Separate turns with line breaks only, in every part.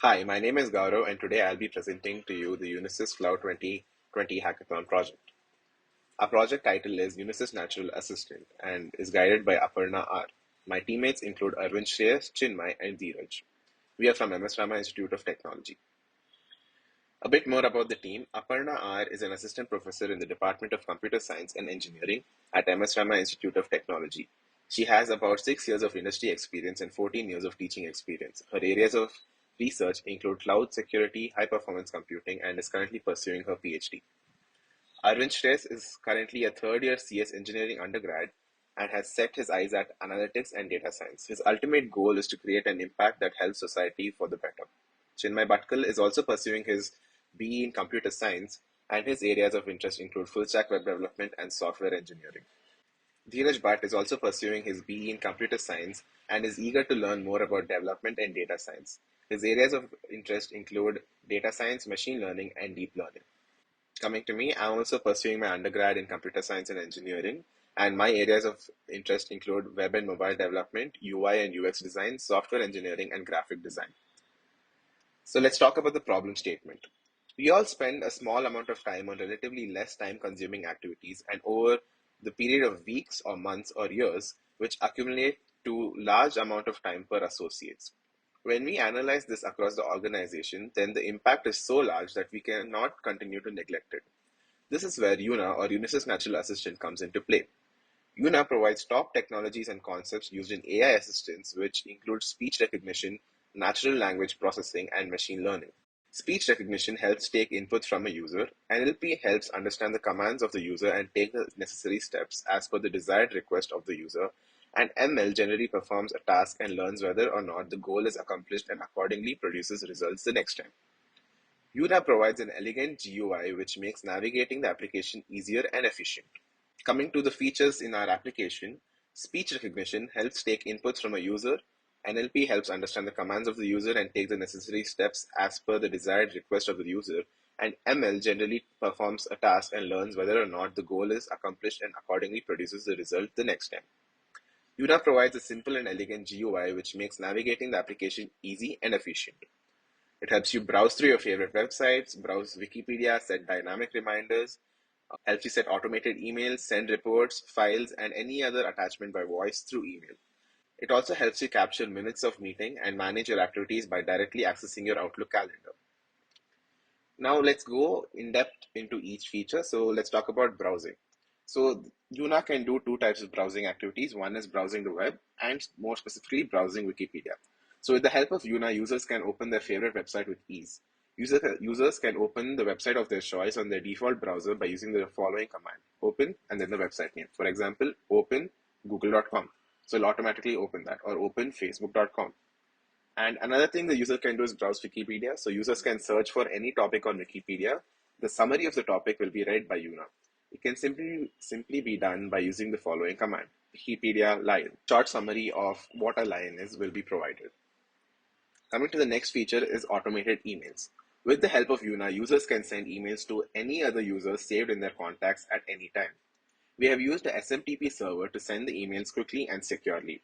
Hi, my name is Gaurav, and today I'll be presenting to you the Unisys Cloud 2020 Hackathon project. Our project title is Unisys Natural Assistant and is guided by Aparna R. My teammates include Arvind Shreyas, Chinmay, and Dheeraj. We are from MS Rama Institute of Technology. A bit more about the team. Aparna R is an assistant professor in the Department of Computer Science and Engineering at MS Rama Institute of Technology. She has about 6 years of industry experience and 14 years of teaching experience. Her areas of research include cloud security, high performance computing, and is currently pursuing her PhD. Arvind Shreyas is currently a third year CS engineering undergrad and has set his eyes at analytics and data science. His ultimate goal is to create an impact that helps society for the better. Chinmay Bhatkal is also pursuing his BE in computer science, and his areas of interest include full stack web development and software engineering. Dheeraj Bhatt is also pursuing his BE in computer science and is eager to learn more about development and data science. His areas of interest include data science, machine learning, and deep learning. Coming to me, I'm also pursuing my undergrad in computer science and engineering, and my areas of interest include web and mobile development, UI and UX design, software engineering, and graphic design. So let's talk about the problem statement. We all spend a small amount of time on relatively less time consuming activities, and over the period of weeks or months or years, which accumulate to large amount of time per associates. When we analyze this across the organization, then the impact is so large that we cannot continue to neglect it. This is where UNA or Unisys Natural Assistant comes into play. UNA provides top technologies and concepts used in AI assistants, which include speech recognition, natural language processing, and machine learning. Speech recognition helps take input from a user. NLP helps understand the commands of the user and take the necessary steps as per the desired request of the user. And ML generally performs a task and learns whether or not the goal is accomplished and accordingly produces results the next time. UNA provides an elegant GUI which makes navigating the application easier and efficient. Coming to the features in our application, speech recognition helps take inputs from a user. NLP helps understand the commands of the user and take the necessary steps as per the desired request of the user. And ML generally performs a task and learns whether or not the goal is accomplished and accordingly produces the result the next time. UNA provides a simple and elegant GUI which makes navigating the application easy and efficient. It helps you browse through your favorite websites, browse Wikipedia, set dynamic reminders, helps you set automated emails, send reports, files, and any other attachment by voice through email. It also helps you capture minutes of meeting and manage your activities by directly accessing your Outlook calendar. Now let's go in depth into each feature. So let's talk about browsing. So Yuna can do two types of browsing activities. One is browsing the web and more specifically browsing Wikipedia. So with the help of Yuna, users can open their favorite website with ease. Users can open the website of their choice on their default browser by using the following command: open and then the website name. For example, open google.com. So it'll automatically open that, or open facebook.com. And another thing the user can do is browse Wikipedia. So users can search for any topic on Wikipedia. The summary of the topic will be read by Yuna. It can simply be done by using the following command: Wikipedia lion. Short summary of what a lion is will be provided. Coming to the next feature is automated emails. With the help of Yuna, users can send emails to any other user saved in their contacts at any time. We have used a SMTP server to send the emails quickly and securely.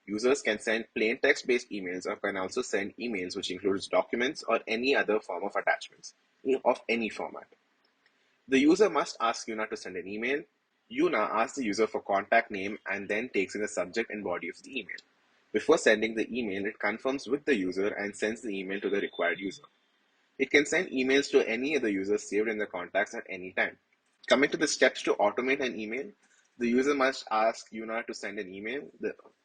Users can send plain text-based emails or can also send emails which includes documents or any other form of attachments of any format. The user must ask Yuna to send an email. Yuna asks the user for contact name and then takes in the subject and body of the email. Before sending the email, it confirms with the user and sends the email to the required user. It can send emails to any other user saved in the contacts at any time. Coming to the steps to automate an email, the user must ask Yuna to send an email.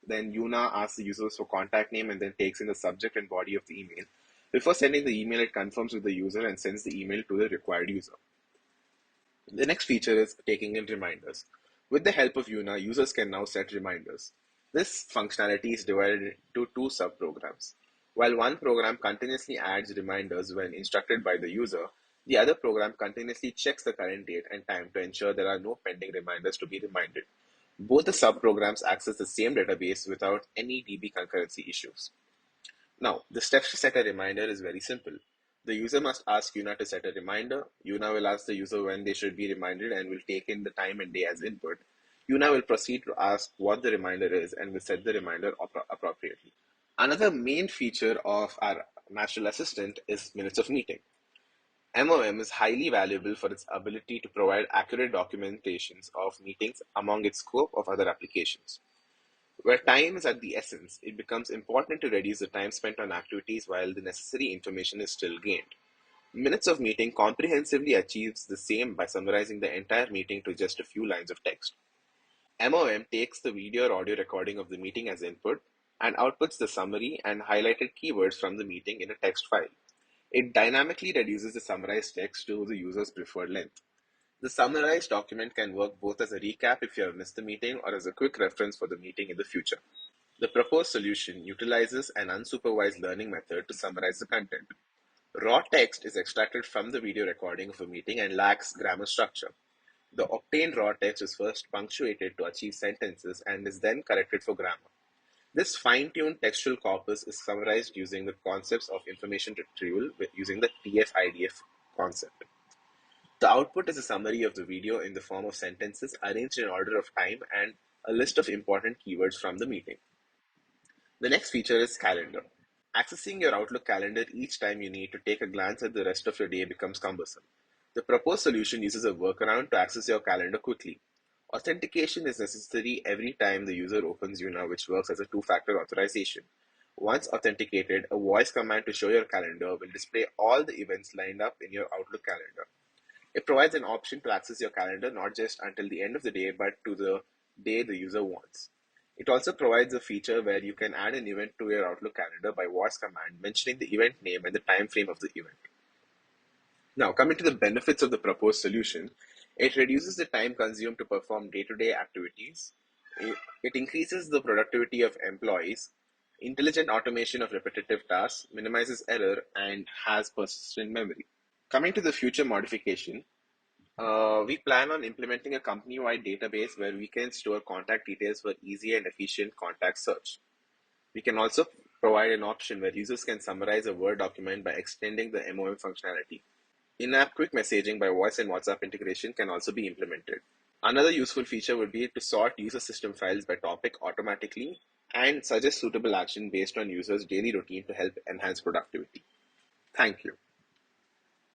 Then Yuna asks the user for contact name and then takes in the subject and body of the email. Before sending the email, it confirms with the user and sends the email to the required user. The next feature is taking in reminders. With the help of Yuna, users can now set reminders. This functionality is divided into two subprograms. While one program continuously adds reminders when instructed by the user, the other program continuously checks the current date and time to ensure there are no pending reminders to be reminded. Both the subprograms access the same database without any DB concurrency issues. Now, the steps to set a reminder is very simple. The user must ask Yuna to set a reminder. Yuna will ask the user when they should be reminded and will take in the time and day as input. Yuna will proceed to ask what the reminder is and will set the reminder appropriately. Another main feature of our natural assistant is minutes of meeting. MOM is highly valuable for its ability to provide accurate documentations of meetings among its scope of other applications. Where time is at the essence, it becomes important to reduce the time spent on activities while the necessary information is still gained. Minutes of meeting comprehensively achieves the same by summarizing the entire meeting to just a few lines of text. MOM takes the video or audio recording of the meeting as input and outputs the summary and highlighted keywords from the meeting in a text file. It dynamically reduces the summarized text to the user's preferred length. The summarized document can work both as a recap if you have missed the meeting or as a quick reference for the meeting in the future. The proposed solution utilizes an unsupervised learning method to summarize the content. Raw text is extracted from the video recording of a meeting and lacks grammar structure. The obtained raw text is first punctuated to achieve sentences and is then corrected for grammar. This fine-tuned textual corpus is summarized using the concepts of information retrieval using the TF-IDF concept. The output is a summary of the video in the form of sentences arranged in order of time and a list of important keywords from the meeting. The next feature is calendar. Accessing your Outlook calendar each time you need to take a glance at the rest of your day becomes cumbersome. The proposed solution uses a workaround to access your calendar quickly. Authentication is necessary every time the user opens UNA, which works as a two-factor authorization. Once authenticated, a voice command to show your calendar will display all the events lined up in your Outlook calendar. It provides an option to access your calendar not just until the end of the day, but to the day the user wants. It also provides a feature where you can add an event to your Outlook calendar by voice command, mentioning the event name and the time frame of the event. Now, coming to the benefits of the proposed solution, it reduces the time consumed to perform day-to-day activities. It increases the productivity of employees, intelligent automation of repetitive tasks, minimizes error, and has persistent memory. Coming to the future modification, we plan on implementing a company-wide database where we can store contact details for easy and efficient contact search. We can also provide an option where users can summarize a Word document by extending the MOM functionality. In-app quick messaging by voice and WhatsApp integration can also be implemented. Another useful feature would be to sort user system files by topic automatically and suggest suitable action based on users' daily routine to help enhance productivity. Thank you.